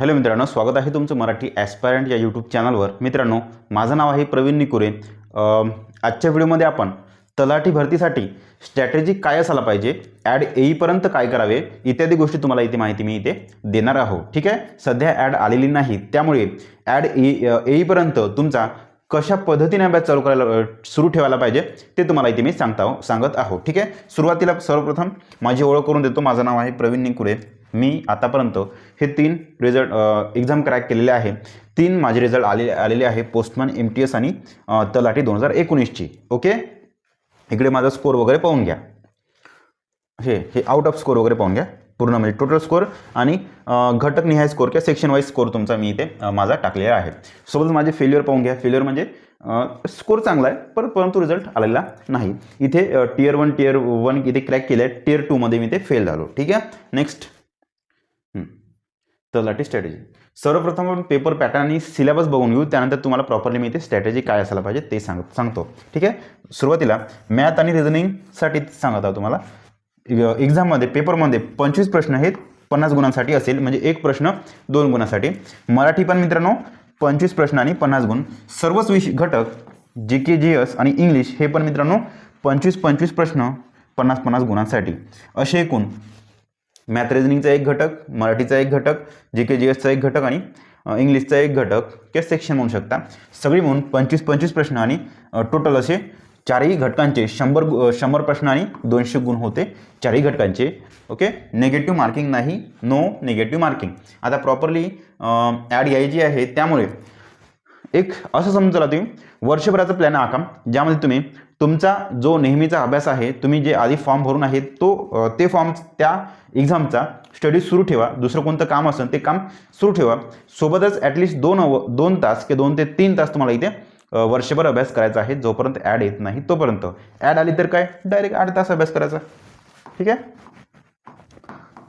Hello मित्रांनो, स्वागत आहे तुमचं मराठी ॲस्पायरंट या यूट्यूब चॅनलवर। मित्रांनो, माझं नाव आहे प्रवीण निकुरे। आजच्या व्हिडिओमध्ये आपण तलाठी भरतीसाठी स्ट्रॅटेजी काय असायला पाहिजे, ॲड येईपर्यंत काय करावे इत्यादी गोष्टी तुम्हाला इथे माहिती मी इथे देणार आहोत। ठीक आहे, सध्या ॲड आलेली नाही, त्यामुळे ॲड येईपर्यंत तुमचा कशा पद्धतीने अभ्यास चालू करायला सुरू ठेवायला पाहिजे ते तुम्हाला इथे मी सांगत आहोत। ठीक आहे, सुरुवातीला सर्वप्रथम माझी ओळख करून देतो। माझं नाव आहे प्रवीण निकुरे। मी आतापर्यंत हे 3 रिझल्ट एक्झाम क्रॅक केलेले आहे। 3 माझे रिझल्ट आलेले आहे, पोस्टमन, MTS आणि तलाठी 2019ची। ओके, इकडे माझा स्कोर वगैरे पाहून घ्या। हे आउट ऑफ स्कोर वगैरे पाहून घ्या, पूर्ण म्हणजे टोटल स्कोर आणि घटक निहाय स्कोर किंवा सेक्शन वाईज स्कोर तुमचा मी इथे माझा टाकलेला आहे। सोबत माझे फेल्युअर पाहून घ्या। फेल्युअर म्हणजे स्कोर चांगला आहे परंतु रिझल्ट आलेला नाही। इथे टियर 1 इथे क्रॅक केलं आहे, टियर 2 मध्ये मी इथे फेल झालो। ठीक आहे, नेक्स्ट तलाठी स्ट्रॅटेजी। सर्वप्रथम आपण पेपर पॅटर्न आणि सिलेबस बघून घेऊ, त्यानंतर तुम्हाला प्रॉपरली मी इथे स्ट्रॅटेजी काय असायला पाहिजे ते सांगतो। ठीक आहे, सुरुवातीला मॅथ आणि रिझनिंगसाठी सांगत आहोत तुम्हाला। एक्झाममध्ये पेपरमध्ये 25 प्रश्न आहेत, 50 गुणांसाठी असेल, म्हणजे एक प्रश्न 2 गुणांसाठी। मराठी पण मित्रांनो 25 प्रश्न आणि 50 गुण। सर्वच विषय घटक GK GS आणि इंग्लिश हे पण मित्रांनो 25 प्रश्न 50 गुणांसाठी। असे एकूण मॅथ रिझनिंगचा एक घटक, मराठीचा एक घटक, GK GSचा एक घटक आणि इंग्लिशचा एक घटक किंवा सेक्शन म्हणू शकता। सगळी म्हणून 25 प्रश्न आणि टोटल असे चारही घटकांचे 100 प्रश्न आणि 200 गुण होते चारही घटकांचे। ओके, नेगेटिव्ह मार्किंग नाही, नो नेगेटिव्ह मार्किंग। आता प्रॉपरली ॲड यायची आहे, त्यामुळे एक असं समजा तुम्ही वर्षभराचा प्लॅन आखा, ज्यामध्ये तुम्ही तुमचा जो नेहमीचा अभ्यास आहे, तुम्ही जे आधी फॉर्म भरून आहे ते फॉर्म त्या एक्झामचा स्टडी सुरू ठेवा। दुसरं कोणतं काम असेल ते काम सुरू ठेवा। सोबतच ॲटलिस्ट 2 तास किंवा 2 ते 3 तास तुम्हाला इथे वर्षभर अभ्यास करायचा आहे, जोपर्यंत ॲड येत नाही तोपर्यंत। ॲड आली तर काय, डायरेक्ट 8 तास अभ्यास करायचा। ठीक आहे,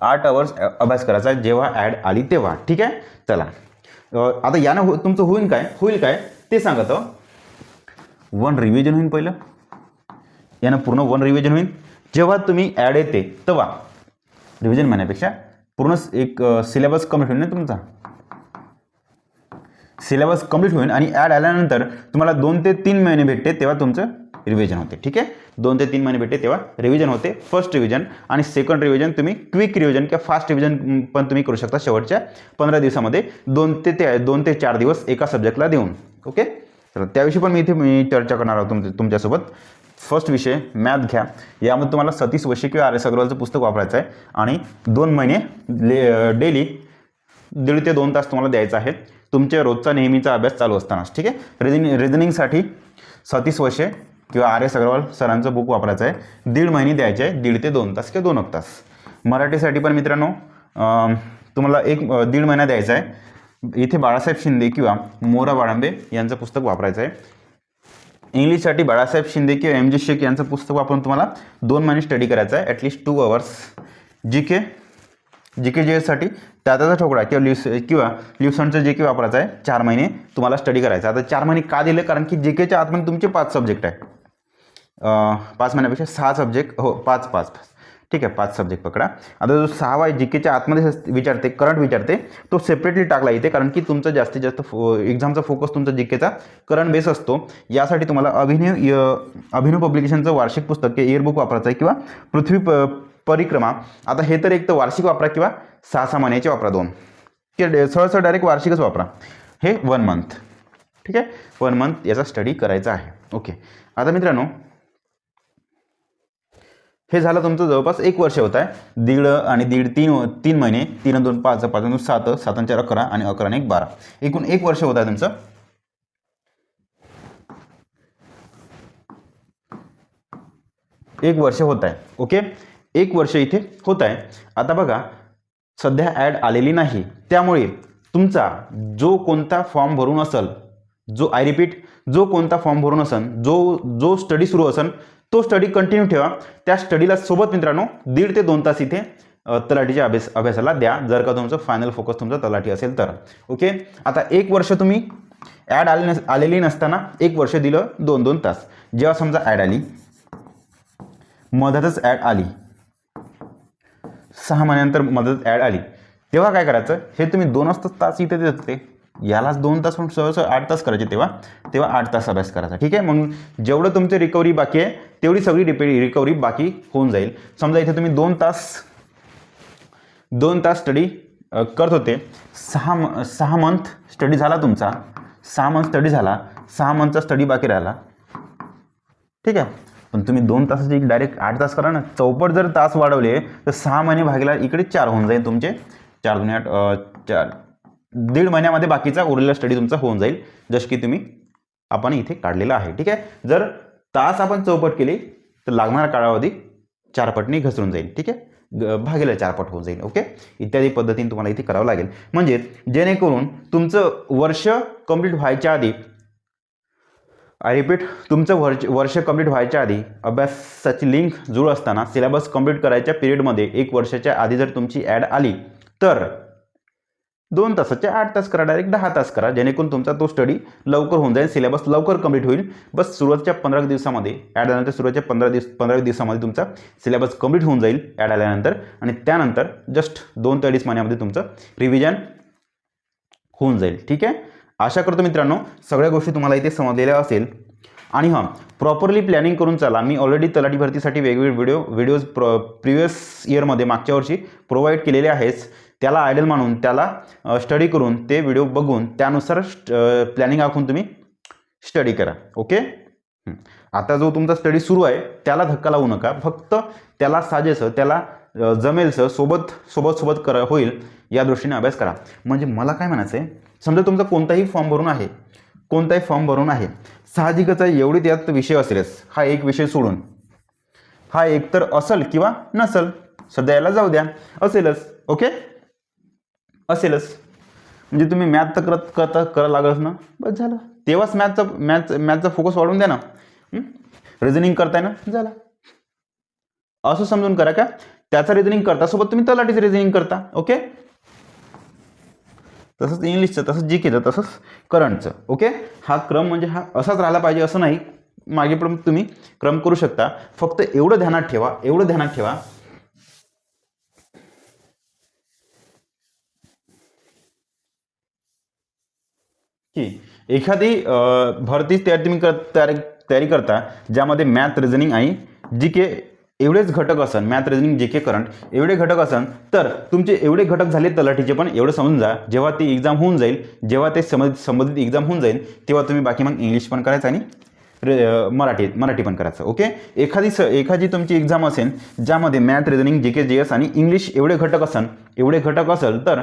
8 आवर्स अभ्यास करायचा जेव्हा ॲड आली तेव्हा। ठीक आहे, चला आता यानं तुमचं होईल काय ते सांगत। 1 रिव्हिजन होईल पहिलं, यानं पूर्ण 1 रिव्हिजन होईल। जेव्हा तुम्ही ॲड येते तेव्हा रिव्हिजन म्हणण्यापेक्षा पूर्ण एक सिलेबस कंप्लीट होईल ना तुमचा, सिलेबस कंप्लीट होईल आणि ॲड आल्यानंतर तुम्हाला 2 ते 3 महिने भेटते तेव्हा तुमचं रिव्हिजन होते। ठीक आहे, 2 ते 3 महिने भेटते तेव्हा रिव्हिजन होते। फर्स्ट रिव्हिजन आणि सेकंड रिव्हिजन तुम्ही क्विक रिव्हिजन किंवा फास्ट रिव्हिजन पण तुम्ही करू शकता शेवटच्या 15 दिवसामध्ये, 2 ते 4 दिवस एका सब्जेक्टला देऊन। ओके, तर त्याविषयी पण मी चर्चा करणार आहोत तुमच्यासोबत। फर्स्ट विषय मॅथ घ्या, यामध्ये तुम्हाला सतीश वशी किंवा RS अग्रवालचं पुस्तक वापरायचं आहे आणि 2 महिने डेली 1.5 ते 2 तास तुम्हाला द्यायचा आहे तुमच्या रोजचा नेहमीचा अभ्यास चालू असतानाच। ठीक आहे, रिझनिंगसाठी सतीश वशे किंवा RS अग्रवाल सरांचं बुक वापरायचं आहे, 1.5 महिने द्यायचे आहे, 1.5 ते 2 तास किंवा 2 तास। मराठीसाठी पण मित्रांनो तुम्हाला 1.5 महिना द्यायचा आहे, इथे बाळासाहेब शिंदे किंवा मोरा बाळांबे यांचं पुस्तक वापरायचं आहे। इंग्लिशसाठी बाळासाहेब शिंदे किंवा MG शेख यांचं पुस्तक वापरून तुम्हाला 2 महिने स्टडी करायचा आहे, ॲटलिस्ट 2 आवर्स। GK GSसाठी त्याचा ठोकळा किंवा ल्युसनचं GK वापरायचं आहे, 4 महिने तुम्हाला स्टडी करायचं। आता 4 महिने का दिले, कारण की GKच्या आतमध्ये तुमचे 5 सब्जेक्ट आहे, 5 महिन्यापेक्षा 6 सब्जेक्ट, हो 5 ठीक आहे, 5 सब्जेक्ट पकडा। आता जो 6वा GKच्या आतमध्ये विचारते, करंट विचारते, तो सेपरेटली टाकला इथे, कारण की तुमचा जास्तीत जास्त एक्झामचा फोकस तुमचा GKचा करंट बेस असतो। यासाठी तुम्हाला अभिनव पब्लिकेशनचं वार्षिक पुस्तक किंवा इयरबुक वापरायचं आहे किंवा पृथ्वी परिक्रमा। आता हे तर एक तर वार्षिक वापरा किंवा 6 महिन्याचे वापरा, 2 किंवा सहसा डायरेक्ट वार्षिकच वापरा। हे 1 मंथ, ठीक आहे, 1 मंथ याचा स्टडी करायचा आहे। ओके, आता मित्रांनो हे झालं तुमचं जवळपास 1 वर्ष होत आहे, 1.5 आणि 1.5 3 महिने, 3 आणि 2 5, 5 आणि 2 7, 7 आणि 4 11 आणि 11 आणि 1 12, एकूण 1 वर्ष होत आहे तुमचं। 1 वर्ष होत आहे। ओके, 1 वर्ष इथे होत आहे। आता बघा, सध्या ॲड आलेली नाही, त्यामुळे तुमचा जो कोणता फॉर्म भरून असेल, जो कोणता फॉर्म भरून असेल, जो स्टडी सुरू असेल तो स्टडी कंटिन्यू ठेवा। त्या स्टडीला सोबत मित्रांनो 1.5 ते 2 तास इथे तलाठीच्या अभ्यासाला द्या, जर का तुमचं फायनल फोकस तुमचा तलाठी असेल तर। ओके, आता 1 वर्ष तुम्ही ॲड आलेली नसताना 1 वर्ष दिलं 2-2 तास। जेव्हा समजा ॲड आली, मधातच ॲड आली, 6 महिन्यानंतर मदत ॲड आली, तेव्हा काय करायचं, हे तुम्ही 2 तास इथे देत होते, यालाच 2 तास सहज 8 तास करायचे, तेव्हा 8 तास अभ्यास करायचा. ठीक आहे. मग जेवढं तुमची रिकव्हरी बाकी आहे तेवढी सगळी रिकव्हरी बाकी होऊन जाईल. समजा इथे तुम्ही 2 तास स्टडी करत होते, 6 मंथ स्टडी झाला तुमचा, 6 मंथ स्टडी झाला, 6 मंथचा स्टडी बाकी राहिला. ठीक आहे. पण तुम्ही 2 तासाची डायरेक्ट 8 तास करा ना. चौपट जर तास वाढवले तर 6 महिने भागीला इकडे 4 होऊन जाईल तुमचे. 4 दुणे 8 4 1.5 महिन्यामध्ये बाकीचा उरलेला स्टडी तुमचा होऊन जाईल, जसं की आपण इथे काढलेला आहे. ठीक आहे. जर तास आपण चौपट केली तर लागणारा कालावधी 4 पटनी घसरून जाईल. ठीक आहे. भागीला 4 पट होऊन जाईल. ओके. इत्यादी पद्धतीने तुम्हाला इथे करावं लागेल, म्हणजे जेणेकरून तुमचं वर्ष कंप्लीट व्हायच्या आधी, आय रिपीट, तुमचं वर्ष कंप्लीट व्हायच्या आधी अभ्यासाची लिंक जुळ असताना सिलेबस कंप्लीट करायच्या पिरियडमध्ये 1 वर्षाच्या आधी जर तुमची ॲड आली तर 2 तासाचे 8 तास करा, डायरेक्ट 10 तास करा, जेणेकरून तुमचा तो स्टडी लवकर होऊन जाईल, सिलेबस लवकर कंप्लीट होईल. बस सुरुवातीच्या 15 दिवसामध्ये ॲड आल्यानंतर सुरुवातीच्या 15 दिवसामध्ये तुमचा सिलेबस कंप्लीट होऊन जाईल ॲड आल्यानंतर, आणि त्यानंतर जस्ट 2 ते 2.5 महिन्यामध्ये तुमचं रिव्हिजन होऊन जाईल. ठीक आहे. आशा करतो मित्रांनो सगळ्या गोष्टी तुम्हाला इथे समजलेल्या असेल. आणि हां, प्रॉपरली प्लॅनिंग करून चाला. मी ऑलरेडी तलाठी भरतीसाठी वेगवेगळे व्हिडिओज प्रिव्हियस इयरमध्ये मागच्या वर्षी प्रोव्हाइड केलेले आहेच. त्याला आयडल मानून, त्याला स्टडी करून, ते व्हिडिओ बघून त्यानुसार प्लॅनिंग आखून तुम्ही स्टडी करा. ओके. आता जो तुमचा स्टडी सुरू आहे त्याला धक्का लावू नका, फक्त त्याला साजेसं, त्याला जमेलसं, सोबत होईल या दृष्टीने अभ्यास करा. म्हणजे मला काय म्हणायचं आहे, समजा तुमचा कोणताही फॉर्म भरून आहे, साहजिकच आहे एवढी त्यात विषय असेलच, हा एक विषय सोडून, हा एक तर असेल किंवा नसेल, सध्या याला जाऊ द्या, असेलच. ओके. असेलच म्हणजे तुम्ही मॅथ तर करायला लागलच ना, बस झालं. तेव्हाच मॅथचा फोकस वाढवून द्या ना. रिझनिंग करताय ना, झालं. असं समजून करा का त्याचं रिझनिंग करता सोबत तुम्ही तलाठीचं रिझनिंग करता. ओके. तसंच इंग्लिशचं, तसंच जीकेचं, तसंच करंटचं. ओके. हा क्रम म्हणजे हा असाच राहिला पाहिजे असं नाही, मागे पण तुम्ही क्रम करू शकता. फक्त एवढं ध्यानात ठेवा की एखादी भरती तयारी करता ज्यामध्ये मॅथ, रिझनिंग आणि जीके एवढेच घटक असन, मॅथ, रिझनिंग, जीके, करंट एवढे घटक असन, तर तुमचे एवढे घटक झाले तलाठीचे पण, एवढं समजून जा. जेव्हा ती एक्झाम होऊन जाईल, जेव्हा ते संबंधित एक्झाम होऊन जाईल, तेव्हा तुम्ही बाकी मग इंग्लिश पण करायचं आणि मराठी पण करायचं. ओके. एखादी तुमची एक्झाम असेल ज्यामध्ये मॅथ, रिझनिंग, जीके, जीएस आणि इंग्लिश एवढे घटक असेल तर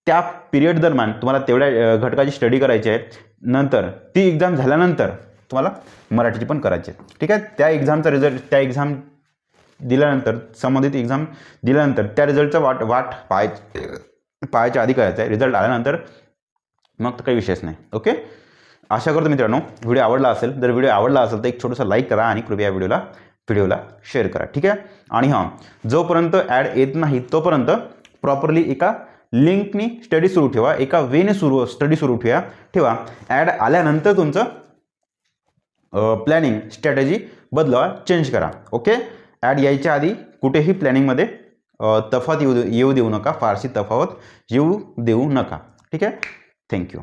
त्या पिरियड दरम्यान तुम्हाला तेवढ्या घटकाची स्टडी करायची आहे. नंतर ती एक्झाम झाल्यानंतर तुम्हाला मराठीची पण करायची आहे. ठीक आहे. त्या एक्झामचा रिझल्ट, त्या एक्झाम दिल्यानंतर, संबंधित एक्झाम दिल्यानंतर त्या रिझल्टचा वाट पाहायच्या आधी करायचा आहे. रिझल्ट आल्यानंतर मग तर काही विषयच नाही. ओके. आशा करतो मित्रांनो व्हिडिओ आवडला असेल. जर व्हिडिओ आवडला असेल तर एक छोटासा लाईक करा आणि कृपया व्हिडिओला शेअर करा. ठीक आहे. आणि हां, जोपर्यंत ॲड येत नाही तोपर्यंत प्रॉपरली एका लिंकनी स्टडी सुरू ठेवा, एका वेने स्टडी सुरू ठेवा. ॲड आल्यानंतर तुमचं प्लॅनिंग स्ट्रॅटेजी बदलवा, चेंज करा. ओके. ॲड यायच्या आधी कुठेही प्लॅनिंगमध्ये तफावत येऊ देऊ नका, फारशी तफावत येऊ देऊ नका. ठीक आहे. थँक्यू.